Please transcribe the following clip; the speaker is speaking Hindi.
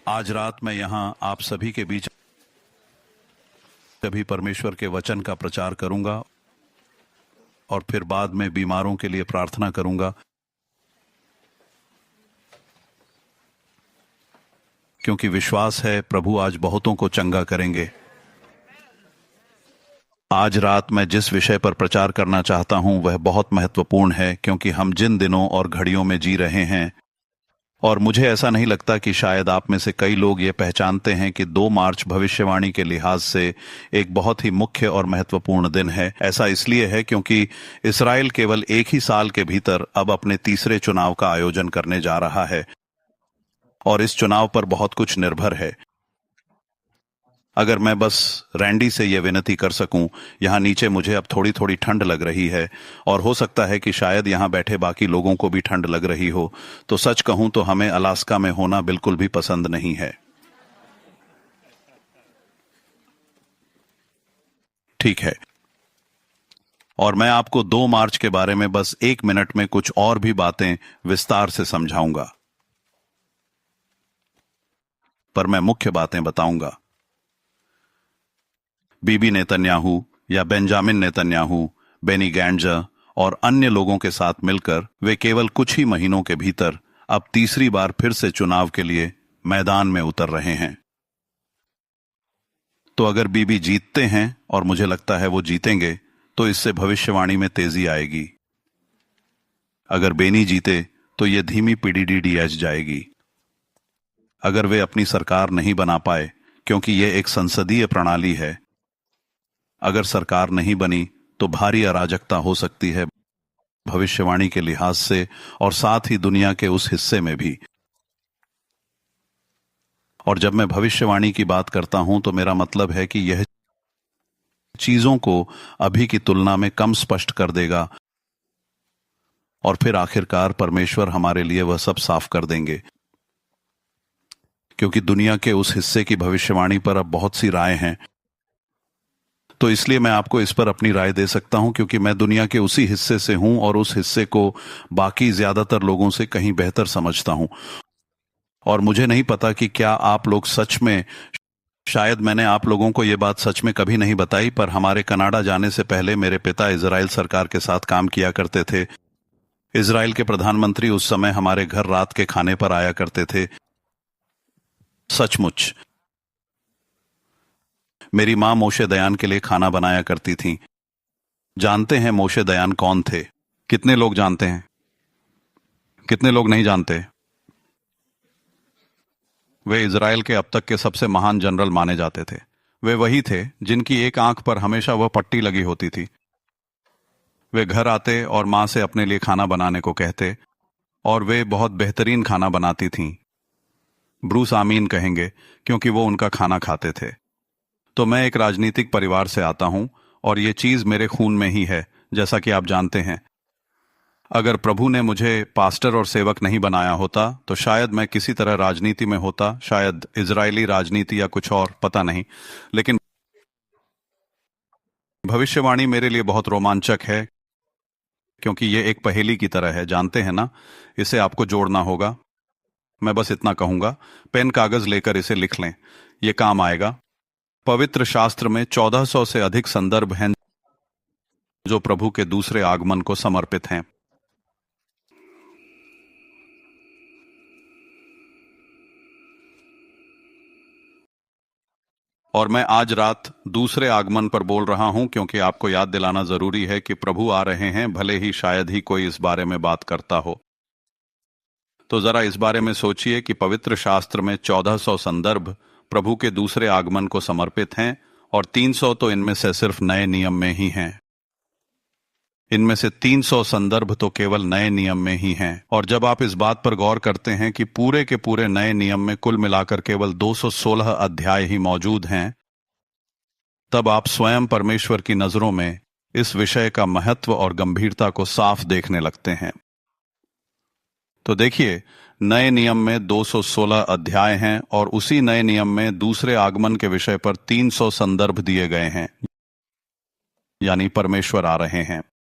आज रात मैं यहाँ आप सभी के बीच कभी परमेश्वर के वचन का प्रचार करूंगा और फिर बाद में बीमारों के लिए प्रार्थना करूंगा, क्योंकि विश्वास है प्रभु आज बहुतों को चंगा करेंगे। आज रात मैं जिस विषय पर प्रचार करना चाहता हूं वह बहुत महत्वपूर्ण है, क्योंकि हम जिन दिनों और घड़ियों में जी रहे हैं, और मुझे ऐसा नहीं लगता कि शायद आप में से कई लोग ये पहचानते हैं कि 2 मार्च भविष्यवाणी के लिहाज से एक बहुत ही मुख्य और महत्वपूर्ण दिन है। ऐसा इसलिए है क्योंकि इस्राएल केवल एक ही साल के भीतर अब अपने तीसरे चुनाव का आयोजन करने जा रहा है, और इस चुनाव पर बहुत कुछ निर्भर है। अगर मैं बस रैंडी से यह विनती कर सकूं, यहां नीचे मुझे अब थोड़ी थोड़ी ठंड लग रही है, और हो सकता है कि शायद यहां बैठे बाकी लोगों को भी ठंड लग रही हो, तो सच कहूं तो हमें अलास्का में होना बिल्कुल भी पसंद नहीं है। ठीक है, और मैं आपको 2 मार्च के बारे में बस 1 मिनट में कुछ और भी बातें विस्तार से समझाऊंगा, पर मैं मुख्य बातें बताऊंगा। बीबी नेतन्याहू या बेंजामिन नेतन्याहू, बेनी गैंट्ज़ और अन्य लोगों के साथ मिलकर वे केवल कुछ ही महीनों के भीतर अब तीसरी बार फिर से चुनाव के लिए मैदान में उतर रहे हैं। तो अगर बीबी जीतते हैं, और मुझे लगता है वो जीतेंगे, तो इससे भविष्यवाणी में तेजी आएगी। अगर बेनी जीते तो ये धीमी पीडीडीएच जाएगी। अगर वे अपनी सरकार नहीं बना पाए, क्योंकि ये एक संसदीय प्रणाली है, अगर सरकार नहीं बनी तो भारी अराजकता हो सकती है भविष्यवाणी के लिहाज से, और साथ ही दुनिया के उस हिस्से में भी। और जब मैं भविष्यवाणी की बात करता हूं तो मेरा मतलब है कि यह चीजों को अभी की तुलना में कम स्पष्ट कर देगा, और फिर आखिरकार परमेश्वर हमारे लिए वह सब साफ कर देंगे। क्योंकि दुनिया के उस हिस्से की भविष्यवाणी पर अब बहुत सी राय हैं, तो इसलिए मैं आपको इस पर अपनी राय दे सकता हूं, क्योंकि मैं दुनिया के उसी हिस्से से हूं और उस हिस्से को बाकी ज्यादातर लोगों से कहीं बेहतर समझता हूं। और मुझे नहीं पता कि क्या आप लोग सच में, शायद मैंने आप लोगों को यह बात सच में कभी नहीं बताई, पर हमारे कनाडा जाने से पहले मेरे पिता इजराइल सरकार के साथ काम किया करते थे। इजराइल के प्रधानमंत्री उस समय हमारे घर रात के खाने पर आया करते थे। सचमुच मेरी मां मोशे दयान के लिए खाना बनाया करती थी। जानते हैं मोशे दयान कौन थे? कितने लोग जानते हैं? कितने लोग नहीं जानते? वे इजराइल के अब तक के सबसे महान जनरल माने जाते थे। वे वही थे जिनकी एक आंख पर हमेशा वह पट्टी लगी होती थी। वे घर आते और मां से अपने लिए खाना बनाने को कहते, और वे बहुत बेहतरीन खाना बनाती थीं। ब्रूस आमीन कहेंगे, क्योंकि वो उनका खाना खाते थे। तो मैं एक राजनीतिक परिवार से आता हूं, और ये चीज मेरे खून में ही है, जैसा कि आप जानते हैं। अगर प्रभु ने मुझे पास्टर और सेवक नहीं बनाया होता तो शायद मैं किसी तरह राजनीति में होता, शायद इजरायली राजनीति या कुछ और, पता नहीं। लेकिन भविष्यवाणी मेरे लिए बहुत रोमांचक है, क्योंकि ये एक पहेली की तरह है, जानते हैं ना। इसे आपको जोड़ना होगा। मैं बस इतना कहूंगा, पेन कागज लेकर इसे लिख लें, ये काम आएगा। पवित्र शास्त्र में 1400 से अधिक संदर्भ हैं जो प्रभु के दूसरे आगमन को समर्पित हैं। और मैं आज रात दूसरे आगमन पर बोल रहा हूं, क्योंकि आपको याद दिलाना जरूरी है कि प्रभु आ रहे हैं, भले ही शायद ही कोई इस बारे में बात करता हो। तो जरा इस बारे में सोचिए कि पवित्र शास्त्र में 1400 संदर्भ प्रभु के दूसरे आगमन को समर्पित हैं, और 300 तो इनमें से सिर्फ नए नियम में ही हैं। इनमें से 300 संदर्भ तो केवल नए नियम में ही हैं। और जब आप इस बात पर गौर करते हैं कि पूरे के पूरे नए नियम में कुल मिलाकर केवल 216 अध्याय ही मौजूद हैं, तब आप स्वयं परमेश्वर की नजरों में इस विषय का महत्व और गंभीरता को साफ देखने लगते हैं। तो देखिए, नए नियम में 216 अध्याय हैं, और उसी नए नियम में दूसरे आगमन के विषय पर 300 संदर्भ दिए गए हैं, यानी परमेश्वर आ रहे हैं।